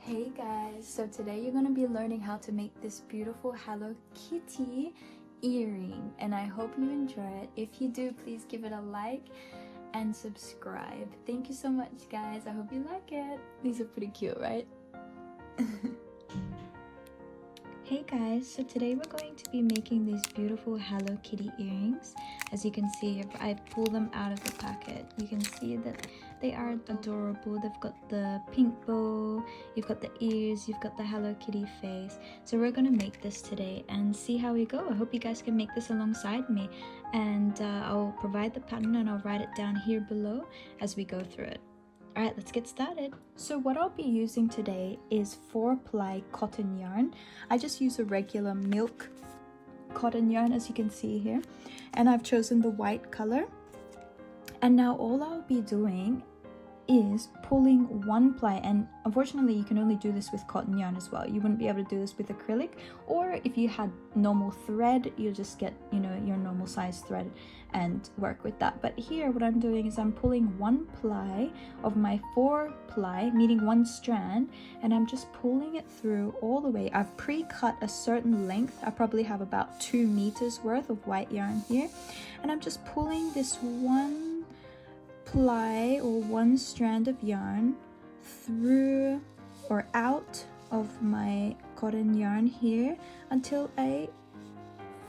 Hey guys, so today you're going to be learning how to make this beautiful Hello Kitty earring, and I hope you enjoy it. If you do, please give it a like and subscribe. Thank you so much guys, I hope you like it. These are pretty cute, right? Hey guys, so today we're going to be making these beautiful Hello Kitty earrings. As you can see, I pulled them out of the packet. You can see that they are adorable. They've got the pink bow, you've got the ears, you've got the Hello Kitty face. So we're gonna make this today and see how we go. I hope you guys can make this alongside me, and I'll provide the pattern and I'll write it down here below as we go through it. Alright, let's get started. So what I'll be using today is 4-ply cotton yarn. I just use a regular milk cotton yarn, as you can see here, and I've chosen the white color. And now all I'll be doing is pulling 1 ply, and unfortunately you can only do this with cotton yarn as well. You wouldn't be able to do this with acrylic, or if you had normal thread, you just get, you know, your normal size thread and work with that. But here what I'm doing is I'm pulling 1 ply of my 4-ply, meaning 1 strand, and I'm just pulling it through all the way. I've pre-cut a certain length. I probably have about 2 meters worth of white yarn here, and I'm just pulling this 1 ply or 1 strand of yarn through or out of my cotton yarn here until I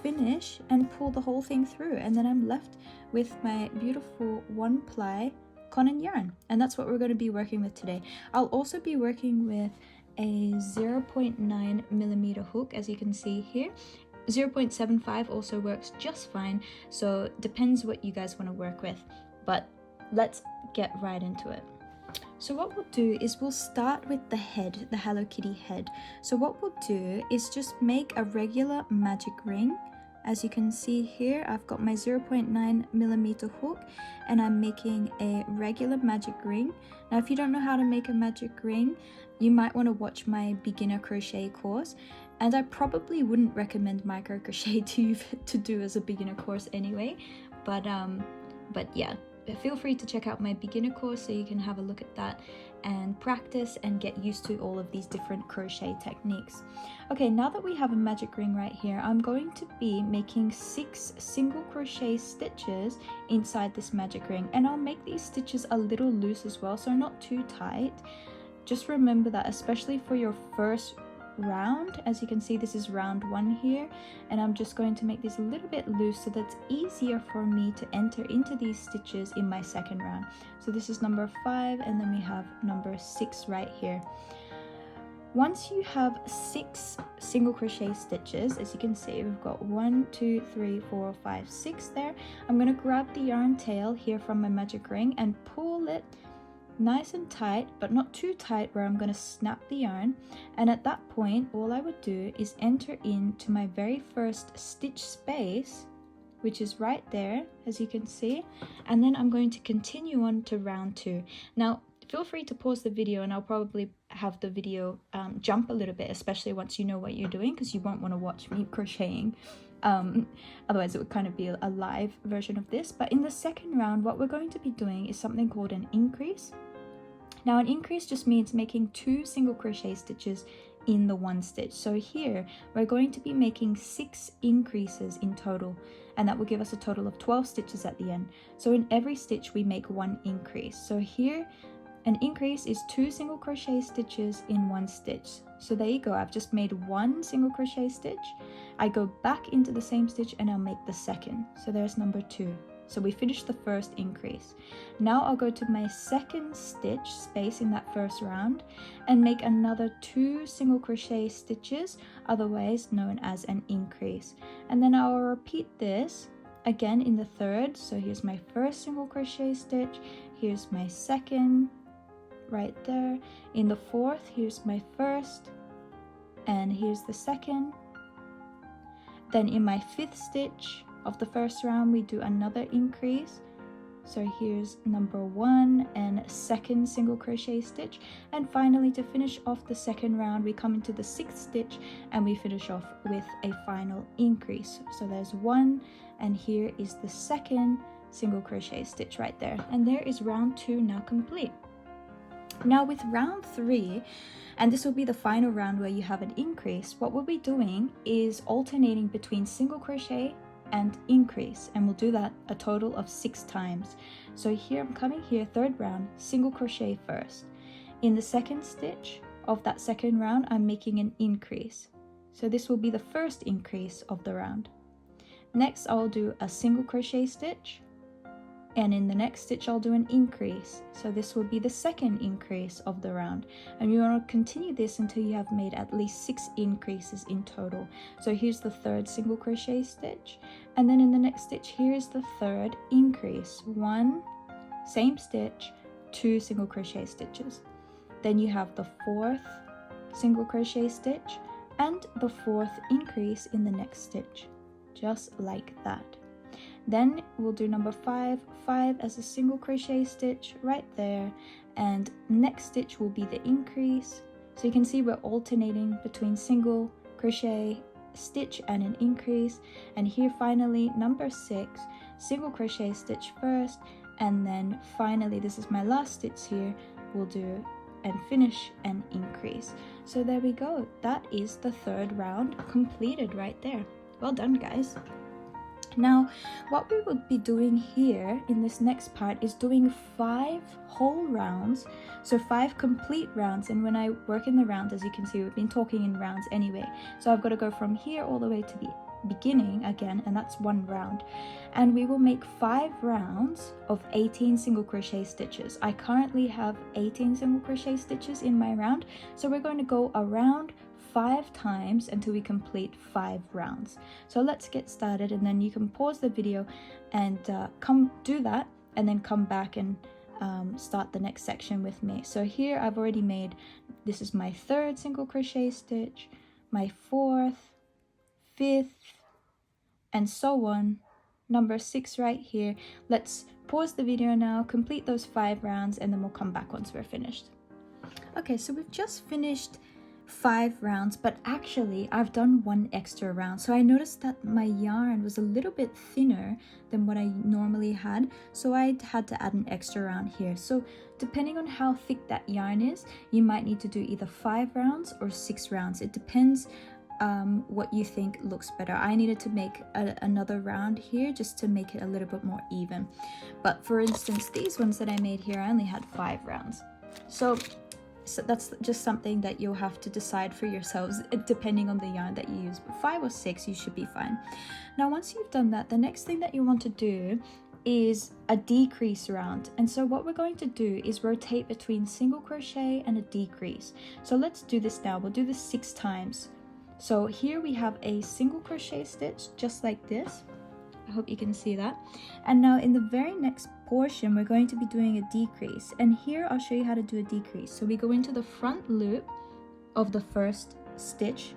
finish and pull the whole thing through, and then I'm left with my beautiful 1 ply cotton yarn. And that's what we're going to be working with today. I'll also be working with a 0.9 millimeter hook, as you can see here. 0.75 also works just fine, so depends what you guys want to work with, but let's get right into it. So what we'll do is we'll start with the head, the Hello Kitty head. So what we'll do is just make a regular magic ring. As you can see here, I've got my 0.9 millimeter hook and I'm making a regular magic ring. Now if you don't know how to make a magic ring, you might want to watch my beginner crochet course, and I probably wouldn't recommend micro crochet to do as a beginner course anyway, but yeah, feel free to check out my beginner course so you can have a look at that and practice and get used to all of these different crochet techniques. Okay, now that we have a magic ring right here, I'm going to be making 6 single crochet stitches inside this magic ring, and I'll make these stitches a little loose as well, so not too tight. Just remember that, especially for your first round. As you can see, this is round 1 here, and I'm just going to make this a little bit loose so that's easier for me to enter into these stitches in my second round. So this is number 5, and then we have number 6 right here. Once you have 6 single crochet stitches, as you can see, we've got 1 2 3 4 5 6 there. I'm going to grab the yarn tail here from my magic ring and pull it nice and tight, but not too tight where I'm going to snap the yarn. And at that point, all I would do is enter into my very first stitch space, which is right there, as you can see, and then I'm going to continue on to round 2. Now feel free to pause the video, and I'll probably have the video jump a little bit, especially once you know what you're doing, because you won't want to watch me crocheting. Otherwise it would kind of be a live version of this. But in the second round, what we're going to be doing is something called an increase. Now an increase just means making 2 single crochet stitches in the 1 stitch. So here we're going to be making 6 increases in total, and that will give us a total of 12 stitches at the end. So in every stitch we make 1 increase. So here an increase is 2 single crochet stitches in 1 stitch. So there you go, I've just made 1 single crochet stitch. I go back into the same stitch and I'll make the second. So there's number 2. So we finished the first increase. Now I'll go to my second stitch space in that first round and make another 2 single crochet stitches, otherwise known as an increase. And then I'll repeat this again in the third. So here's my first single crochet stitch, here's my second right there. In the fourth, here's my first, and here's the second. Then in my 5th stitch of the first round, we do another increase. So here's number 1 and 2nd single crochet stitch. And finally, to finish off the second round, we come into the 6th stitch and we finish off with a final increase. So there's 1, and here is the 2nd single crochet stitch right there. And there is round 2 now complete. Now with round 3, and this will be the final round where you have an increase, what we'll be doing is alternating between single crochet and increase, and we'll do that a total of 6 times. So here I'm coming here, third round, single crochet first. In the second stitch of that second round, I'm making an increase. So this will be the first increase of the round. Next, I'll do a single crochet stitch, and in the next stitch I'll do an increase. So this will be the second increase of the round, and you want to continue this until you have made at least 6 increases in total. So here's the third single crochet stitch, and then in the next stitch here's the third increase. 1 same stitch, 2 single crochet stitches. Then you have the fourth single crochet stitch and the fourth increase in the next stitch, just like that. Then we'll do number 5 as a single crochet stitch right there, and next stitch will be the increase. So you can see we're alternating between single crochet stitch and an increase. And here finally number 6, single crochet stitch first, and then finally, this is my last stitch here, we'll do and finish an increase. So there we go, that is the third round completed right there. Well done, guys. Now what we will be doing here in this next part is doing 5 whole rounds, so 5 complete rounds. And when I work in the rounds, as you can see, we've been talking in rounds anyway, so I've got to go from here all the way to the beginning again, and that's 1 round. And we will make 5 rounds of 18 single crochet stitches. I currently have 18 single crochet stitches in my round, so we're going to go around 5 times until we complete 5 rounds. So let's get started, and then you can pause the video and come do that, and then come back and start the next section with me. So here I've already made, this is my 3rd single crochet stitch, my 4th, 5th, and so on, number 6 right here. Let's pause the video now, complete those 5 rounds, and then we'll come back once we're finished. Okay, so we've just finished 5 rounds, but actually I've done 1 extra round. So I noticed that my yarn was a little bit thinner than what I normally had, so I had to add an extra round here. So depending on how thick that yarn is, you might need to do either 5 rounds or 6 rounds. It depends what you think looks better. I needed to make another round here just to make it a little bit more even. But for instance, these ones that I made here, I only had 5 rounds. So that's just something that you'll have to decide for yourselves depending on the yarn that you use. But 5 or 6, you should be fine. Now once you've done that, the next thing that you want to do is a decrease round. And so what we're going to do is rotate between single crochet and a decrease. So let's do this now. We'll do this 6 times. So here we have a single crochet stitch just like this. I hope you can see that. And now in the very next portion, we're going to be doing a decrease. And here I'll show you how to do a decrease. So we go into the front loop of the first stitch.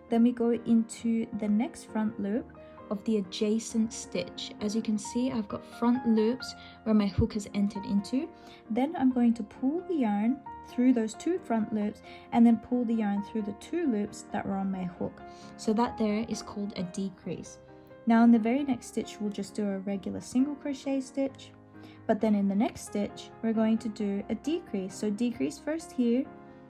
Then we go into the next front loop of the adjacent stitch. As you can see, I've got front loops where my hook has entered into. Then I'm going to pull the yarn through those 2 front loops, and then pull the yarn through the 2 loops that were on my hook. So that there is called a decrease. Now in the very next stitch, we'll just do a regular single crochet stitch, but then in the next stitch we're going to do a decrease. So decrease first here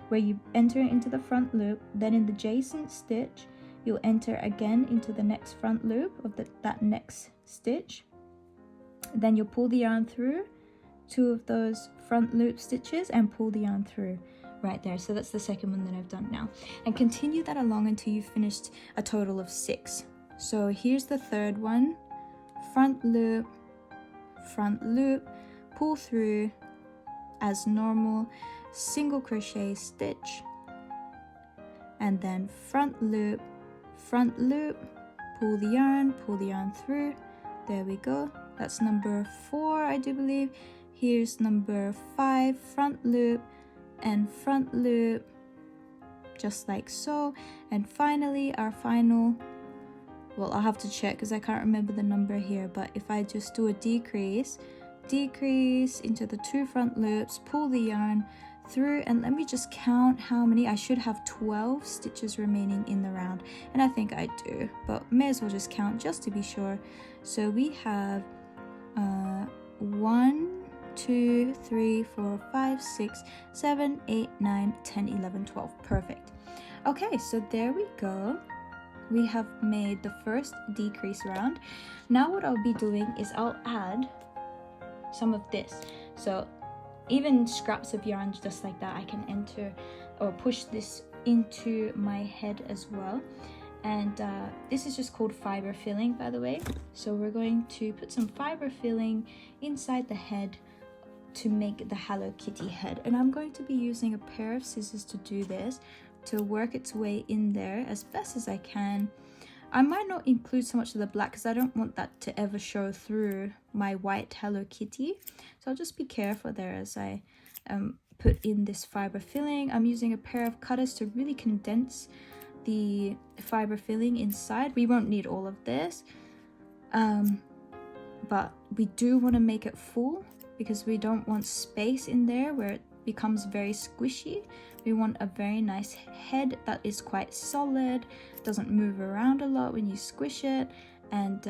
where you enter into the front loop, then in the adjacent stitch you'll enter again into the next front loop of that next stitch. Then you'll pull the yarn through 2 of those front loop stitches and pull the yarn through right there. So that's the second one that I've done now, and continue that along until you've finished a total of 6. So here's the third one, front loop, pull through as normal, single crochet stitch, and then front loop, pull the yarn through. There we go. That's number 4, I do believe. Here's number 5, front loop and front loop, just like so. And finally, our final, well, I'll have to check because I can't remember the number here, but if I just do a decrease into the 2 front loops, pull the yarn through, and let me just count how many. I should have 12 stitches remaining in the round, and I think I do, but may as well just count just to be sure. So we have 1, 2, 3, 4, 5, 6, 7, 8, 9, 10, 11, 12. Perfect. Okay, so there we go. We have made the first decrease round. Now what I'll be doing is I'll add some of this. So even scraps of yarn just like that, I can enter or push this into my head as well. And this is just called fiber filling, by the way. So we're going to put some fiber filling inside the head to make the Hello Kitty head. And I'm going to be using a pair of scissors to do this, to work its way in there as best as I can. I might not include so much of the black because I don't want that to ever show through my white Hello Kitty. So I'll just be careful there as I put in this fiber filling. I'm using a pair of cutters to really condense the fiber filling inside. We won't need all of this, but we do want to make it full because we don't want space in there where it becomes very squishy. We want a very nice head that is quite solid, doesn't move around a lot when you squish it, and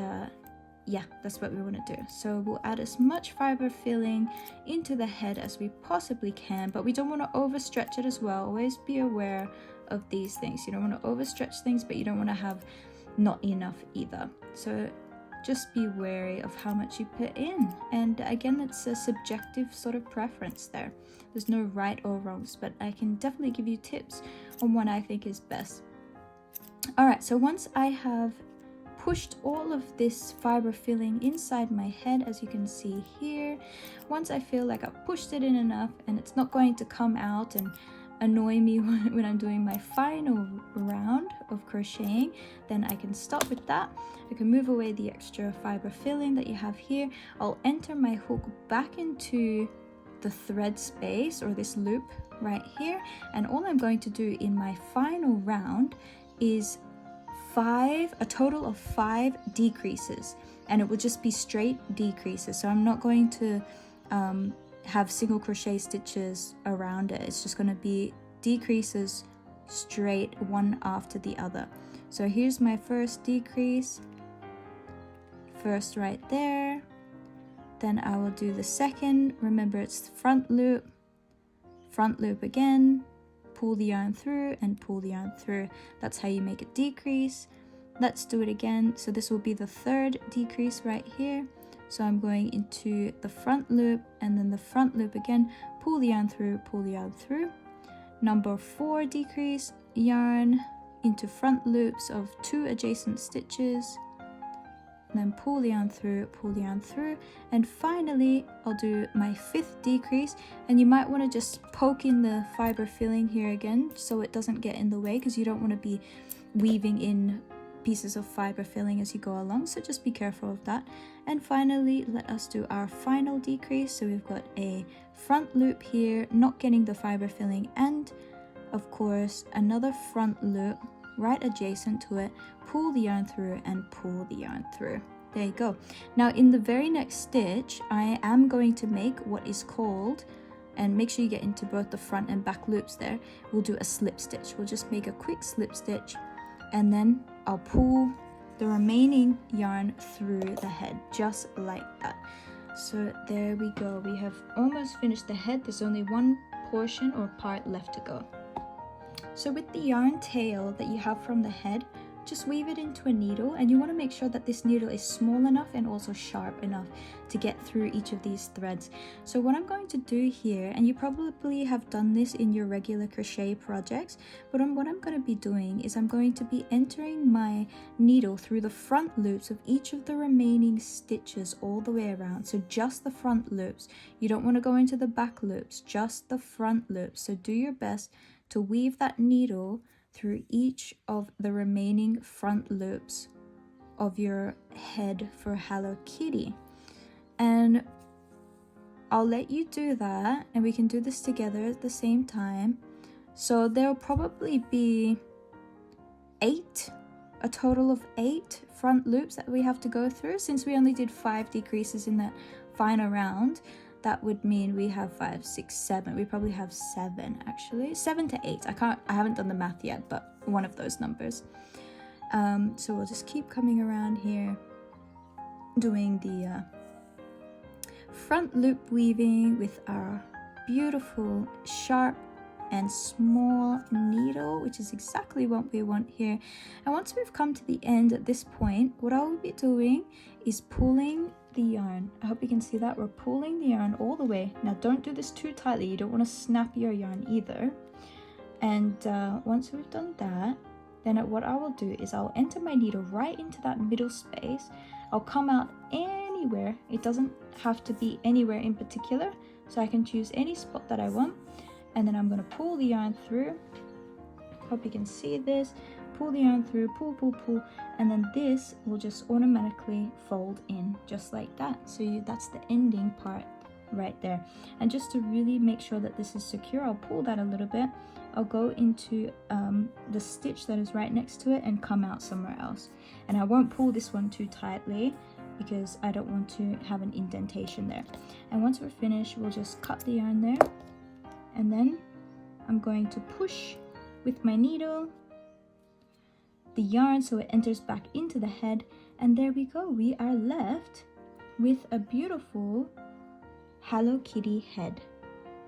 yeah, that's what we want to do. So we'll add as much fiber filling into the head as we possibly can, but we don't want to overstretch it as well. Always be aware of these things. You don't want to overstretch things, but you don't want to have not enough either. So just be wary of how much you put in. And again, it's a subjective sort of preference there. There's no right or wrongs, but I can definitely give you tips on what I think is best. All right, so once I have pushed all of this fiber filling inside my head, as you can see here, once I feel like I've pushed it in enough and it's not going to come out and annoy me when I'm doing my final round of crocheting, then I can stop with that. I can move away the extra fiber filling that you have here. I'll enter my hook back into the thread space or this loop right here, and all I'm going to do in my final round is a total of 5 decreases, and it will just be straight decreases. So I'm not going to have single crochet stitches around it. It's just going to be decreases straight one after the other. So here's my first decrease, first right there, then I will do the second. Remember, it's front loop again, pull the yarn through and pull the yarn through. That's how you make a decrease. Let's do it again. So this will be the third decrease right here. So I'm going into the front loop and then the front loop again, pull the yarn through, pull the yarn through. Number 4 decrease, yarn into front loops of 2 adjacent stitches, then pull the yarn through, and finally I'll do my 5th decrease. And you might want to just poke in the fiber filling here again so it doesn't get in the way, because you don't want to be weaving in pieces of fiber filling as you go along, so just be careful of that. And finally, let us do our final decrease. So we've got a front loop here, not getting the fiber filling, and of course another front loop right adjacent to it, pull the yarn through and pull the yarn through. There you go. Now in the very next stitch, I am going to make what is called, and make sure you get into both the front and back loops there, we'll do a slip stitch. We'll just make a quick slip stitch, and then I'll pull the remaining yarn through the head, just like that. So there we go. We have almost finished the head. There's only one portion or part left to go. So with the yarn tail that you have from the head, just weave it into a needle, and you want to make sure that this needle is small enough and also sharp enough to get through each of these threads. So what I'm going to do here, and you probably have done this in your regular crochet projects, but what I'm going to be doing is I'm going to be entering my needle through the front loops of each of the remaining stitches all the way around. So just the front loops. You don't want to go into the back loops, just the front loops. So do your best to weave that needle through each of the remaining front loops of your head for Hello Kitty. And I'll let you do that, and we can do this together at the same time. So there'll probably be a total of 8 front loops that we have to go through. Since we only did 5 decreases in that final round, that would mean we have 5, 6, 7. We probably have 7 actually. 7 to 8. I haven't done the math yet, but one of those numbers. So we'll just keep coming around here, doing the front loop weaving with our beautiful sharp and small needle, which is exactly what we want here. And once we've come to the end at this point, what I will be doing is pulling the yarn. I hope you can see that. We're pulling the yarn all the way. Now don't do this too tightly, you don't want to snap your yarn either. And once we've done that, then what I will do is I'll enter my needle right into that middle space. I'll come out anywhere. It doesn't have to be anywhere in particular, so I can choose any spot that I want. And then I'm going to pull the yarn through. Hope you can see this. Pull the yarn through, pull, pull, pull, and then this will just automatically fold in just like that. So that's the ending part right there. And just to really make sure that this is secure, I'll pull that a little bit. I'll go into the stitch that is right next to it and come out somewhere else. And I won't pull this one too tightly because I don't want to have an indentation there. And once we're finished, we'll just cut the yarn there. And then I'm going to push with my needle the yarn so it enters back into the head. And there we go. We are left with a beautiful Hello Kitty head.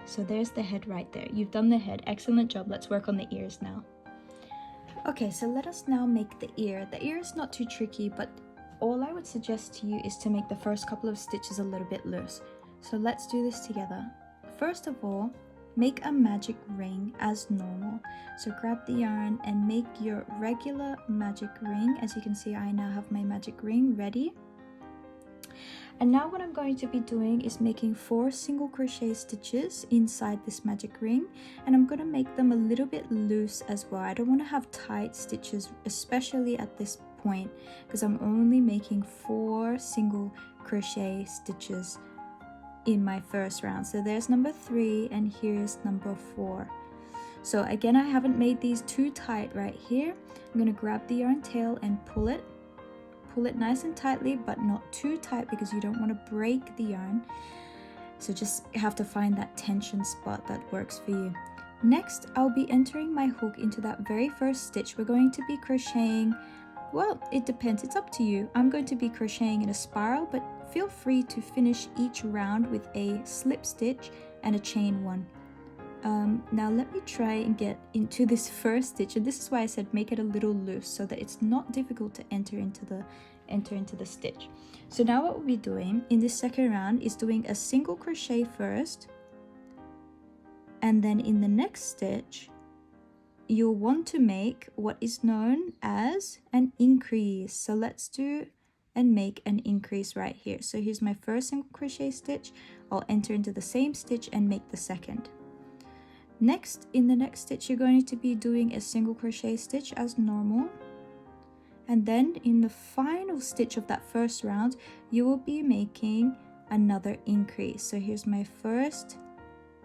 So there's the head right there. You've done the head. Excellent job. Let's work on the ears now. Okay, so let us now make the ear. The ear is not too tricky, but all I would suggest to you is to make the first couple of stitches a little bit loose. So let's do this together. First of all, make a magic ring as normal. So grab the yarn and make your regular magic ring. As you can see, I now have my magic ring ready. And now what I'm going to be doing is making 4 single crochet stitches inside this magic ring, and I'm going to make them a little bit loose as well. I don't want to have tight stitches, especially at this point, because I'm only making 4 single crochet stitches in my first round. So there's number 3 and here's number 4. So again, I haven't made these too tight right here. I'm going to grab the yarn tail and pull it nice and tightly, but not too tight because you don't want to break the yarn. So just have to find that tension spot that works for you. Next, I'll be entering my hook into that very first stitch. We're going to be crocheting, well, it depends, it's up to you. I'm going to be crocheting in a spiral, but feel free to finish each round with a slip stitch and a chain 1. Now let me try and get into this first stitch, and this is why I said make it a little loose so that it's not difficult to enter into the stitch. So now what we'll be doing in this second round is doing a single crochet first, and then in the next stitch you'll want to make what is known as an increase. So let's do and make an increase right here. So here's my first single crochet stitch. I'll enter into the same stitch and make the second. Next, in the next stitch, you're going to be doing a single crochet stitch as normal. And then in the final stitch of that first round, you will be making another increase. So here's my first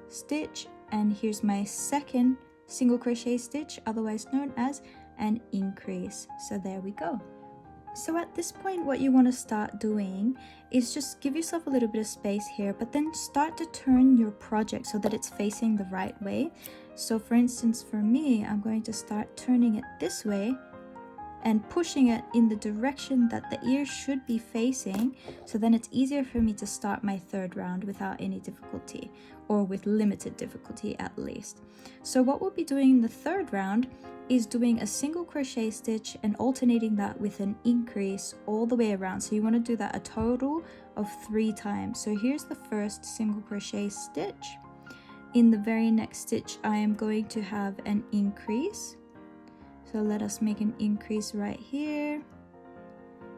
stitch and here's my second single crochet stitch, otherwise known as an increase. So there we go. So at this point, what you want to start doing is just give yourself a little bit of space here, but then start to turn your project so that it's facing the right way. So for instance, for me, I'm going to start turning it this way and pushing it in the direction that the ear should be facing, so then it's easier for me to start my third round without any difficulty, or with limited difficulty at least. So what we'll be doing in the third round is doing a single crochet stitch and alternating that with an increase all the way around. So you want to do that a total of 3 times. So here's the first single crochet stitch. In the very next stitch, I am going to have an increase. So let us make an increase right here.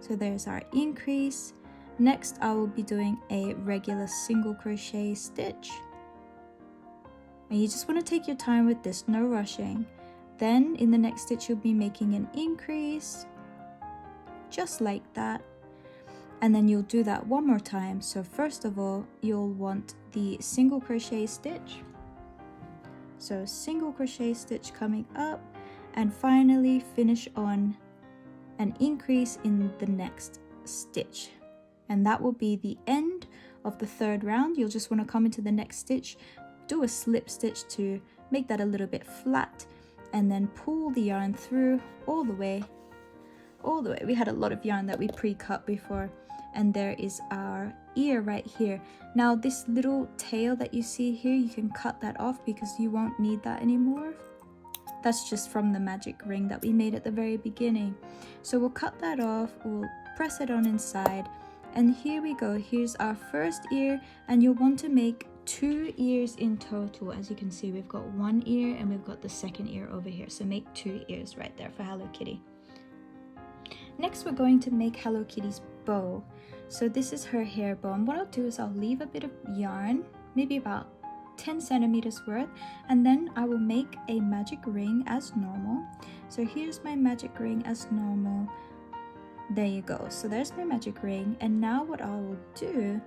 So there's our increase. Next, I will be doing a regular single crochet stitch. And you just want to take your time with this, no rushing. Then in the next stitch, you'll be making an increase, just like that. And then you'll do that one more time. So first of all, you'll want the single crochet stitch. So single crochet stitch coming up, and finally finish on an increase in the next stitch. And that will be the end of the third round. You'll just want to come into the next stitch, do a slip stitch to make that a little bit flat, and then pull the yarn through all the way. We had a lot of yarn that we pre-cut before. and there is our ear right here. Now this little tail that you see here, you can cut that off because you won't need that anymore. That's just from the magic ring that we made at the very beginning. So we'll cut that off, we'll press it on inside, and here we go. Here's our first ear, and you'll want to make 2 ears in total. As you can see, we've got 1 ear and we've got the second ear over here, so make 2 ears right there for Hello Kitty. Next, we're going to make Hello Kitty's bow. So this is her hair bow, and what I'll do is I'll leave a bit of yarn, maybe about 10 centimeters worth, and then I will make a magic ring as normal. So here's my magic ring as normal. There you go. So there's my magic ring, and now what I will do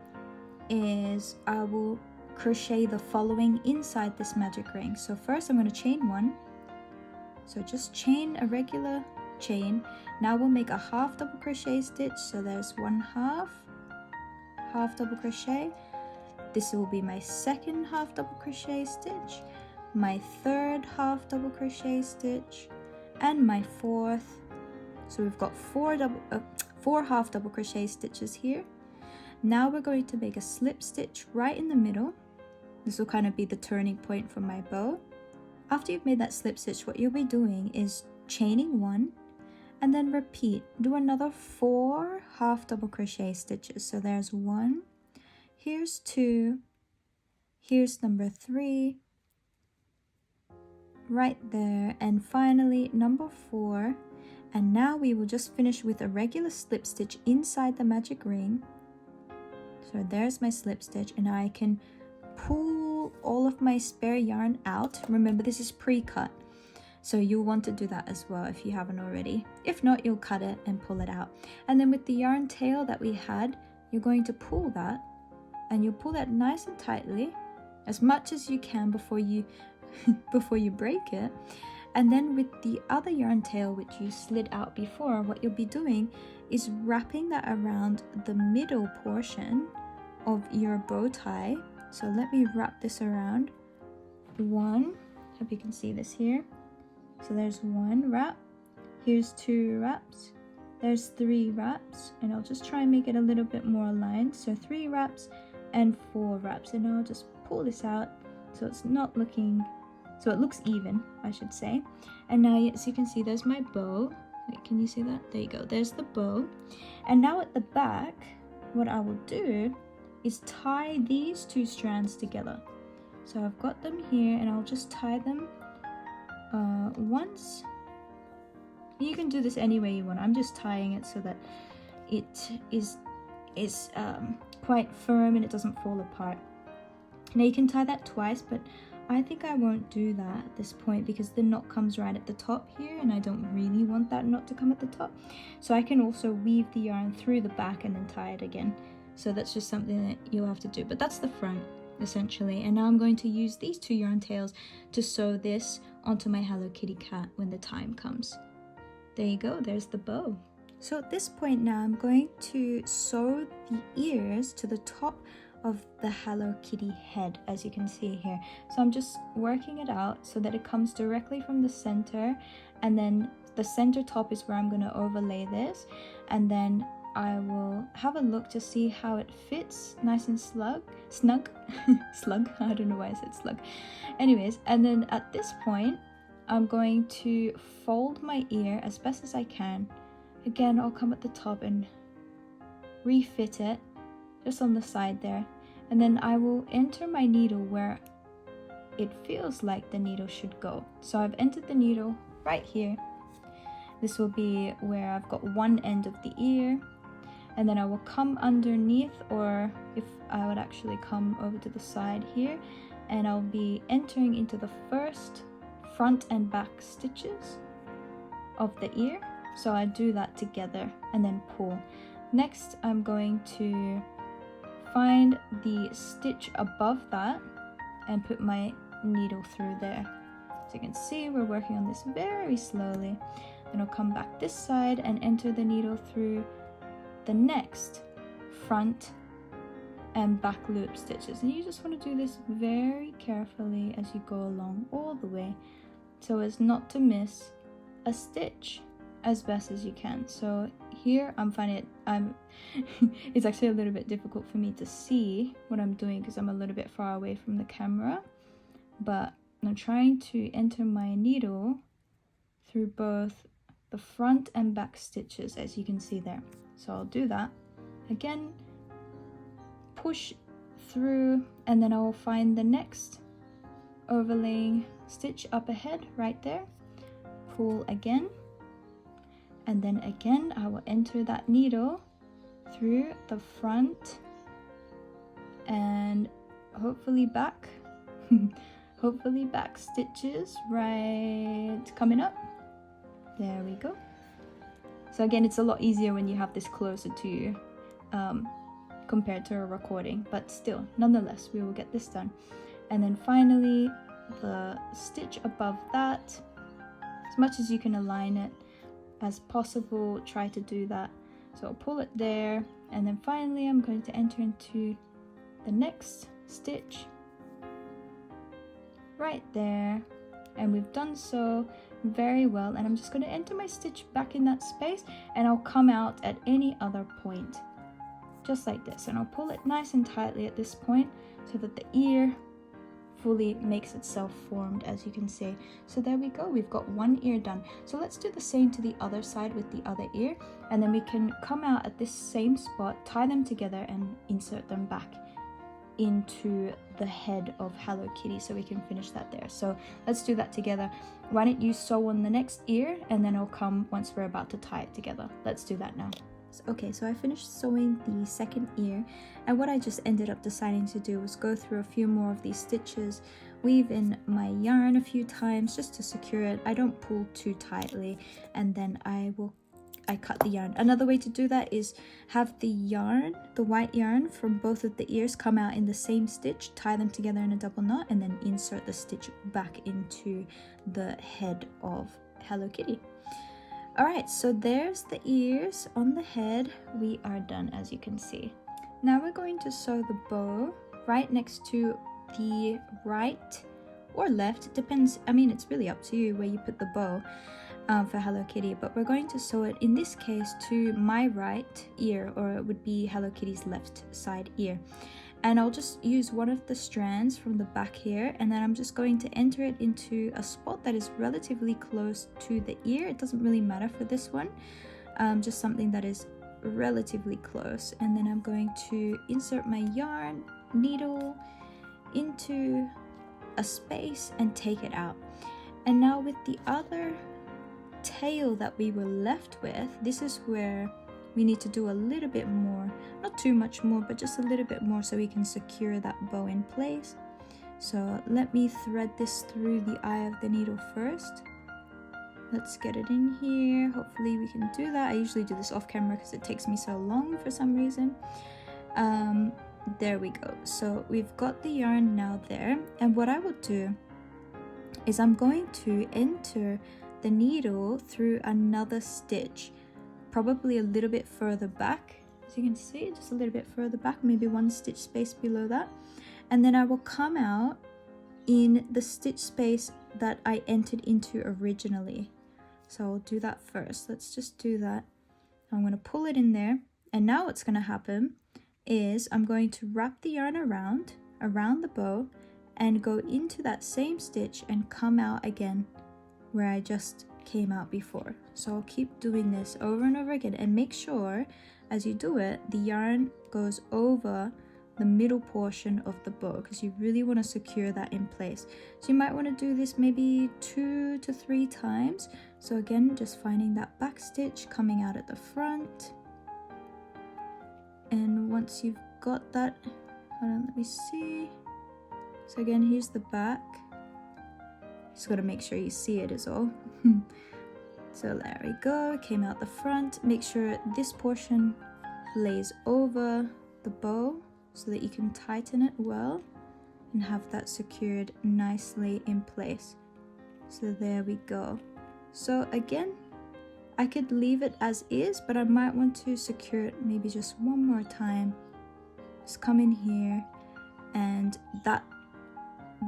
is I will crochet the following inside this magic ring. So first I'm going to chain 1. So just chain a regular chain. Now we'll make a half double crochet stitch. So there's 1 half double crochet. This will be my second half double crochet stitch, my third half double crochet stitch, and my fourth. So we've got 4 half double crochet stitches here. Now we're going to make a slip stitch right in the middle. This will kind of be the turning point for my bow. After you've made that slip stitch, what you'll be doing is chaining 1 and then repeat. Do another 4 half double crochet stitches. So there's 1, here's 2, here's number 3, right there, and finally number 4. And now we will just finish with a regular slip stitch inside the magic ring. So there's my slip stitch, and I can pull all of my spare yarn out. Remember, this is pre-cut, so you'll want to do that as well if you haven't already. If not, you'll cut it and pull it out. And then with the yarn tail that we had, you're going to pull that, and you'll pull that nice and tightly, as much as you can before you break it. And then with the other yarn tail, which you slid out before, what you'll be doing is wrapping that around the middle portion of your bow tie. So let me wrap this around. 1, hope you can see this here. So there's 1 wrap, here's 2 wraps, there's 3 wraps, and I'll just try and make it a little bit more aligned. So 3 wraps and 4 wraps, and I'll just pull this out so it's not looking, so it looks even, I should say. And now, as you can see, there's my bow. Wait, can you see that? There you go, there's the bow. And now at the back, what I will do is tie these 2 strands together. So I've got them here, and I'll just tie them once. You can do this any way you want. I'm just tying it so that it is quite firm and it doesn't fall apart. Now you can tie that twice, but I think I won't do that at this point because the knot comes right at the top here, and I don't really want that knot to come at the top. So I can also weave the yarn through the back and then tie it again. So that's just something that you'll have to do, but that's the front essentially. And now I'm going to use these 2 yarn tails to sew this onto my Hello Kitty cat when the time comes. There you go, there's the bow. So at this point now I'm going to sew the ears to the top of the Hello Kitty head, as you can see here. So I'm just working it out so that it comes directly from the center, and then the center top is where I'm going to overlay this, and then I will have a look to see how it fits nice and snug. Slug, I don't know why I said slug. Anyways, and then at this point I'm going to fold my ear as best as I can. Again, I'll come at the top and refit it just on the side there, and then I will enter my needle where it feels like the needle should go. So I've entered the needle right here. This will be where I've got one end of the ear, and then I will come underneath, or if I would actually come over to the side here, and I'll be entering into the first front and back stitches of the ear. So I do that together and then pull. Next, I'm going to find the stitch above that and put my needle through there. So you can see we're working on this very slowly. Then I'll come back this side and enter the needle through the next front and back loop stitches. And you just want to do this very carefully as you go along all the way, so as not to miss a stitch as best as you can. So here I'm finding it, it's actually a little bit difficult for me to see what I'm doing because I'm a little bit far away from the camera, but I'm trying to enter my needle through both the front and back stitches, as you can see there. So I'll do that again, push through, and then I'll find the next overlaying stitch up ahead right there, pull again, and then again I will enter that needle through the front and hopefully back hopefully back stitches right coming up. There we go. So again, it's a lot easier when you have this closer to you compared to a recording, but still, nonetheless, we will get this done. And then finally the stitch above that, as much as you can align it as possible, try to do that. So I'll pull it there, and then finally I'm going to enter into the next stitch right there, and we've done so very well. And I'm just going to enter my stitch back in that space, and I'll come out at any other point just like this, and I'll pull it nice and tightly at this point so that the ear fully makes itself formed, as you can see. So there we go, we've got one ear done. So let's do the same to the other side with the other ear, and then we can come out at this same spot, tie them together and insert them back into the head of Hello Kitty, so we can finish that there. So let's do that together. Why don't you sew on the next ear, and then I'll come once we're about to tie it together. Let's do that now. Okay, so I finished sewing the second ear, and what I just ended up deciding to do was go through a few more of these stitches, weave in my yarn a few times just to secure it. I don't pull too tightly, and then I cut the yarn. Another way to do that is have the yarn, the white yarn from both of the ears, come out in the same stitch, tie them together in a double knot, and then insert the stitch back into the head of Hello Kitty. Alright, so there's the ears on the head. We are done, as you can see. Now we're going to sew the bow right next to the right or left, depends, I mean, it's really up to you where you put the bow for Hello Kitty, but we're going to sew it in this case to my right ear, or it would be Hello Kitty's left side ear. And I'll just use one of the strands from the back here, and then I'm just going to enter it into a spot that is relatively close to the ear. It doesn't really matter for this one, just something that is relatively close. And then I'm going to insert my yarn needle into a space and take it out. And now with the other tail that we were left with, this is where we need to do a little bit more, not too much more, but just a little bit more so we can secure that bow in place. So let me thread this through the eye of the needle first. Let's get it in here. Hopefully we can do that. I usually do this off camera because it takes me so long for some reason. There we go. So we've got the yarn now there, and what I will do is I'm going to enter the needle through another stitch, probably a little bit further back, as you can see, just a little bit further back, maybe one stitch space below that, and then I will come out in the stitch space that I entered into originally. So I'll do that first. Let's just do that. I'm going to pull it in there, and now what's going to happen is I'm going to wrap the yarn around the bow and go into that same stitch and come out again where I just came out before. So I'll keep doing this over and over again, and make sure as you do it the yarn goes over the middle portion of the bow, because you really want to secure that in place. So you might want to do this maybe 2 to 3 times. So again, just finding that back stitch, coming out at the front, and once you've got that, hold on, let me see. So again, here's the back. Just got to make sure you see it is all. So there we go, came out the front. Make sure this portion lays over the bow so that you can tighten it well and have that secured nicely in place. So there we go. So again, I could leave it as is, but I might want to secure it maybe just one more time. Just come in here, and that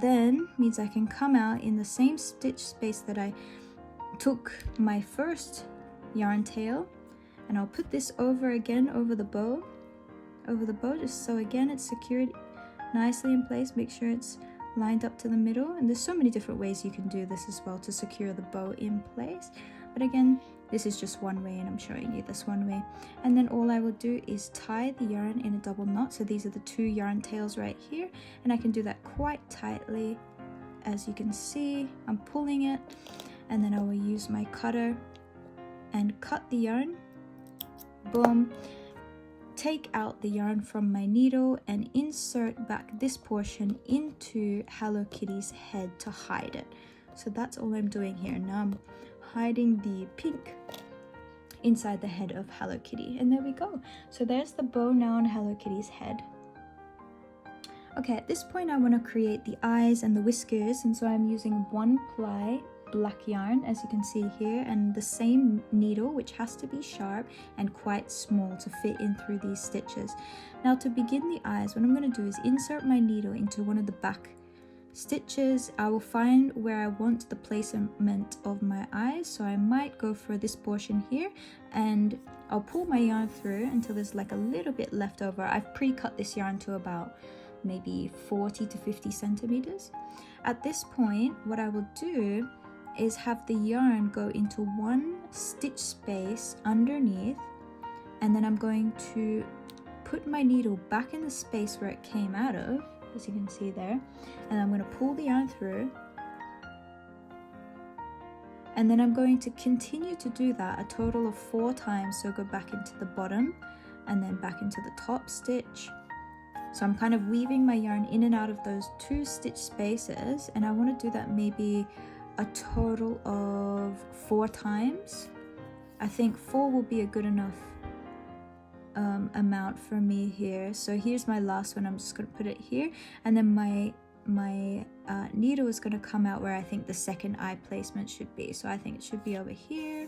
then means I can come out in the same stitch space that I took my first yarn tail, and I'll put this over again over the bow, just so again it's secured nicely in place. Make sure it's lined up to the middle, and there's so many different ways you can do this as well to secure the bow in place, but again, this is just one way and I'm showing you this one way. And then all I will do is tie the yarn in a double knot. So these are the 2 yarn tails right here, and I can do that quite tightly. As you can see, I'm pulling it, and then I will use my cutter and cut the yarn. Boom. Take out the yarn from my needle and insert back this portion into Hello Kitty's head to hide it. So that's all I'm doing here. Now I'm hiding the pink inside the head of Hello Kitty, and there we go. So there's the bow now on Hello Kitty's head. Okay, at this point I want to create the eyes and the whiskers, and so I'm using 1 ply black yarn, as you can see here, and the same needle, which has to be sharp and quite small to fit in through these stitches. Now to begin the eyes, what I'm going to do is insert my needle into one of the back stitches. I will find where I want the placement of my eyes, so I might go for this portion here, and I'll pull my yarn through until there's like a little bit left over. I've pre-cut this yarn to about maybe 40 to 50 centimeters. At this point, what I will do is have the yarn go into 1 stitch space underneath, and then I'm going to put my needle back in the space where it came out of, as you can see there, and I'm going to pull the yarn through, and then I'm going to continue to do that a total of 4 times. So go back into the bottom and then back into the top stitch. So I'm kind of weaving my yarn in and out of those 2 stitch spaces, and I want to do that maybe a total of 4 times. I think 4 will be a good enough amount for me here. So here's my last one. I'm just going to put it here, and then my needle is going to come out where I think the second eye placement should be. So I think it should be over here.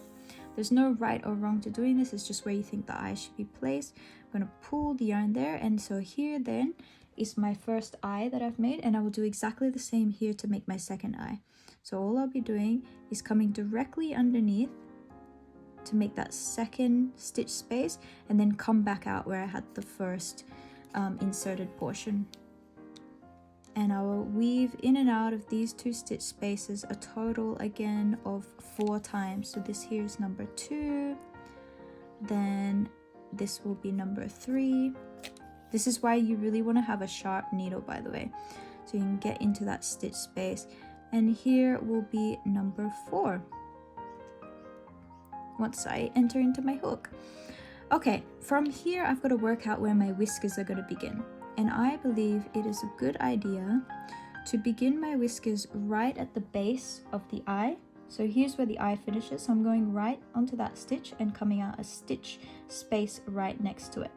There's no right or wrong to doing this, it's just where you think the eye should be placed. I'm going to pull the yarn there, and so here then is my first eye that I've made, and I will do exactly the same here to make my second eye. So all I'll be doing is coming directly underneath to make that second stitch space, and then come back out where I had the first inserted portion. And I will weave in and out of these 2 stitch spaces a total again of 4 times. So this here is number 2, then this will be number 3. This is why you really want to have a sharp needle, by the way, so you can get into that stitch space. And here will be number 4 once I enter into my hook. Okay, from here I've got to work out where my whiskers are going to begin. And I believe it is a good idea to begin my whiskers right at the base of the eye. So here's where the eye finishes. So I'm going right onto that stitch and coming out a stitch space right next to it.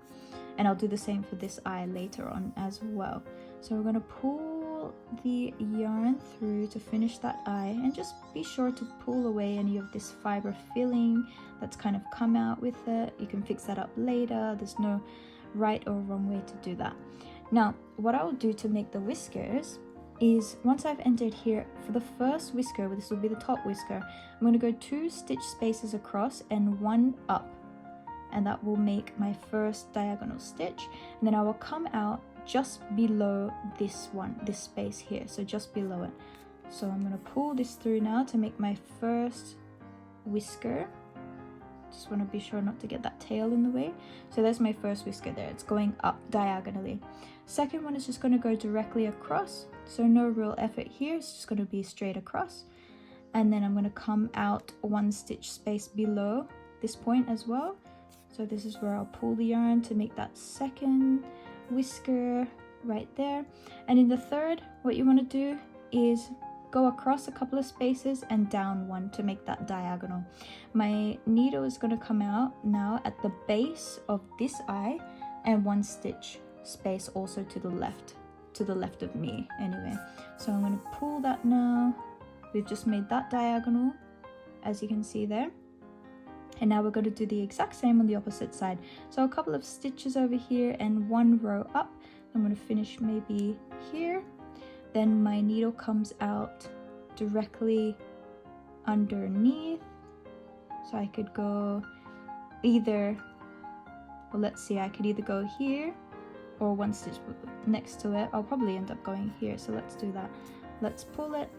And I'll do the same for this eye later on as well. So we're going to pull the yarn through to finish that eye, and just be sure to pull away any of this fiber filling that's kind of come out with it. You can fix that up later. There's no right or wrong way to do that. Now, what I will do to make the whiskers is, once I've entered here, for the first whisker, this will be the top whisker, I'm going to go 2 stitch spaces across and 1 up, and that will make my first diagonal stitch. And then I will come out just below this one, this space here, so just below it. So I'm going to pull this through now to make my first whisker. Just want to be sure not to get that tail in the way. So there's my first whisker there. It's going up diagonally. Second one is just going to go directly across. So no real effort here. It's just going to be straight across. And then I'm going to come out 1 stitch space below this point as well. So this is where I'll pull the yarn to make that second whisker right there. And in the third, what you want to do is go across a couple of spaces and down 1 to make that diagonal. My needle is going to come out now at the base of this eye, and 1 stitch space also to the left of me anyway. So I'm going to pull that now. We've just made that diagonal, as you can see there. And now we're going to do the exact same on the opposite side. So a couple of stitches over here and 1 row up. I'm going to finish maybe here. Then my needle comes out directly underneath, So I could go either, well, let's see, I could either go here or one stitch next to it. I'll probably end up going here, so let's do that. Let's pull it.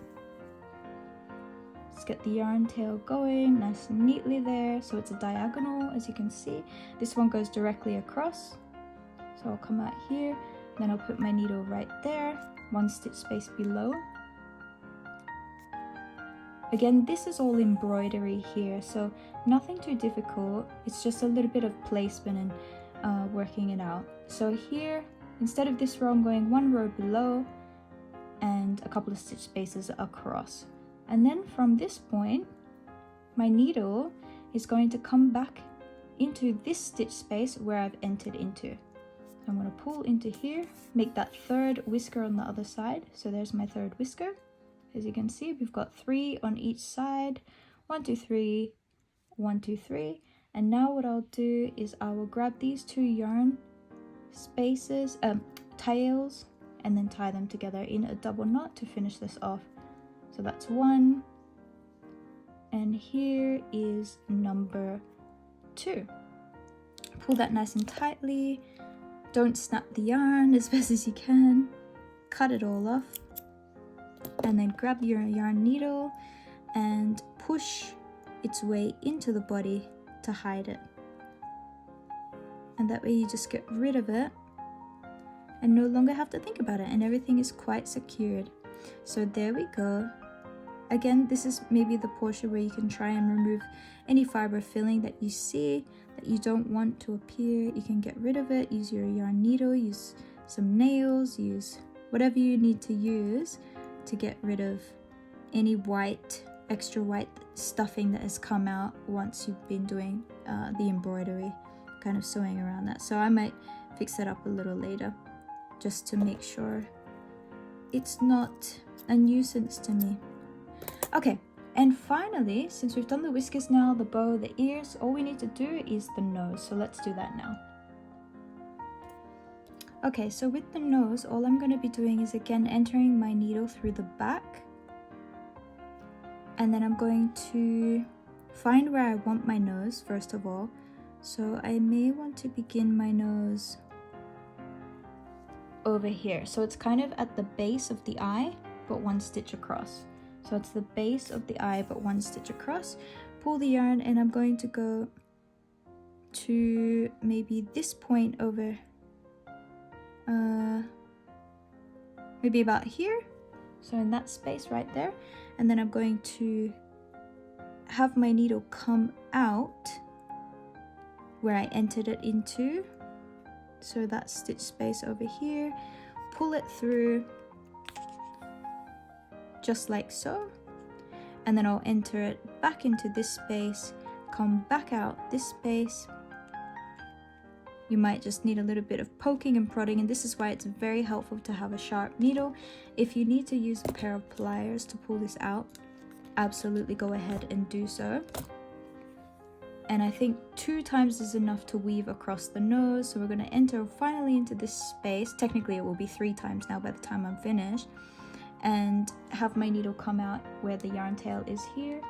Let's get the yarn tail going nice and neatly there. So it's a diagonal, as you can see. This one goes directly across. So I'll come out here, then I'll put my needle right there, one stitch space below. Again, this is all embroidery here, so nothing too difficult. It's just a little bit of placement and working it out. So here, instead of this row, I'm going one row below and a couple of stitch spaces across. And then from this point, my needle is going to come back into this stitch space where I've entered into. I'm going to pull into here, make that third whisker on the other side. So there's my third whisker. As you can see, we've got 3 on each side. 1, 2, 3, 1, 2, 3. And now what I'll do is I will grab these 2 yarn spaces, tails, and then tie them together in a double knot to finish this off. So that's 1. And here is number 2. Pull that nice and tightly. Don't snap the yarn as best as you can. Cut it all off. And then grab your yarn needle and push its way into the body to hide it. And that way you just get rid of it and no longer have to think about it, and everything is quite secured. So there we go. Again, this is maybe the portion where you can try and remove any fiber filling that you see that you don't want to appear. You can get rid of it, use your yarn needle, use some nails, use whatever you need to use to get rid of any white, extra white stuffing that has come out once you've been doing the embroidery, kind of sewing around that. So I might fix that up a little later just to make sure it's not a nuisance to me. Okay, and finally, since we've done the whiskers now, the bow, the ears, all we need to do is the nose. So let's do that now. Okay, so with the nose, all I'm going to be doing is again entering my needle through the back. And then I'm going to find where I want my nose first of all. So I may want to begin my nose over here. So it's kind of at the base of the eye, but one stitch across. So it's the base of the eye, but one stitch across. Pull the yarn and I'm going to go to maybe this point over maybe about here, so in that space right there, and then I'm going to have my needle come out where I entered it into, so that stitch space over here, pull it through just like so, and then I'll enter it back into this space, come back out this space. You might just need a little bit of poking and prodding, and this is why it's very helpful to have a sharp needle. If you need to use a pair of pliers to pull this out, absolutely go ahead and do so. And I think 2 times is enough to weave across the nose. So we're going to enter finally into this space. Technically it will be 3 times now by the time I'm finished. And have my needle come out where the yarn tail is here.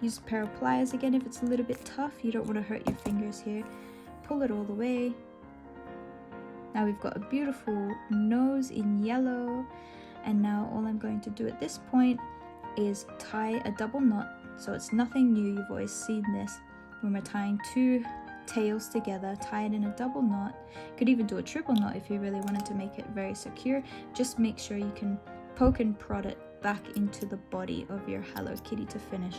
Use a pair of pliers again if it's a little bit tough. You don't want to hurt your fingers here. Pull it all the way. Now we've got a beautiful nose in yellow, and now all I'm going to do at this point is tie a double knot. So it's nothing new, you've always seen this when we're tying 2 tails together. Tie it in a double knot. You could even do a triple knot if you really wanted to make it very secure. Just make sure you can poke and prod it back into the body of your Hello Kitty to finish.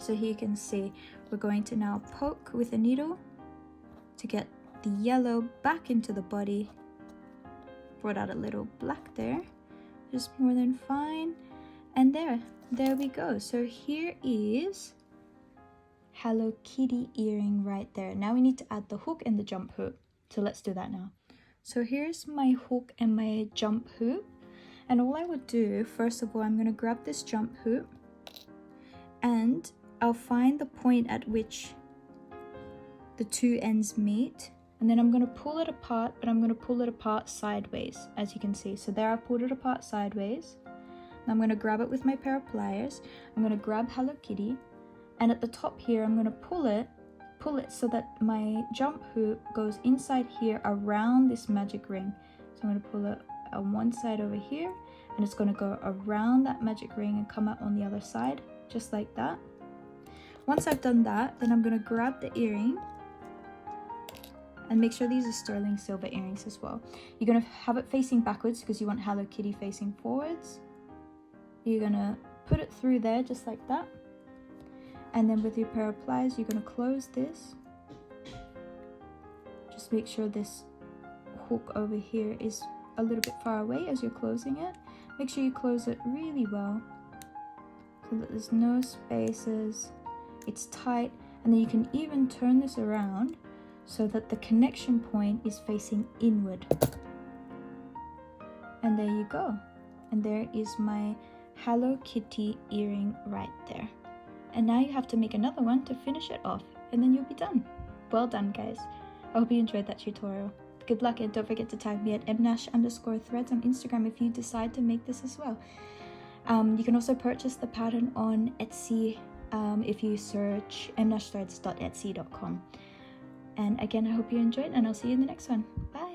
So here you can see we're going to now poke with a needle to get the yellow back into the body. Brought out a little black there, just more than fine. And there we go. So here is Hello Kitty earring right there. Now we need to add the hook and the jump hoop. So let's do that now. So here's my hook and my jump hoop. And all I would do, first of all, I'm going to grab this jump hoop and I'll find the point at which the 2 ends meet, and then I'm going to pull it apart, but I'm going to pull it apart sideways, as you can see. So there I pulled it apart sideways. And I'm going to grab it with my pair of pliers. I'm going to grab Hello Kitty, And at the top here, I'm going to pull it so that my jump hook goes inside here around this magic ring. So I'm going to pull it on one side over here, and it's going to go around that magic ring and come out on the other side, just like that. Once I've done that, then I'm going to grab the earring, and make sure these are sterling silver earrings as well. You're going to have it facing backwards because you want Hello Kitty facing forwards. You're going to put it through there just like that. And then with your pair of pliers, you're going to close this. Just make sure this hook over here is a little bit far away as you're closing it. Make sure you close it really well so that there's no spaces. It's tight, and then you can even turn this around so that the connection point is facing inward. And there you go. And there is my Hello Kitty earring right there. And now you have to make another one to finish it off, and then you'll be done. Well done, guys. I hope you enjoyed that tutorial. Good luck, and don't forget to tag me at mnash_threads on Instagram if you decide to make this as well. You can also purchase the pattern on Etsy if you search mnashthreads.etsy.com. And again, I hope you enjoyed, and I'll see you in the next one. Bye!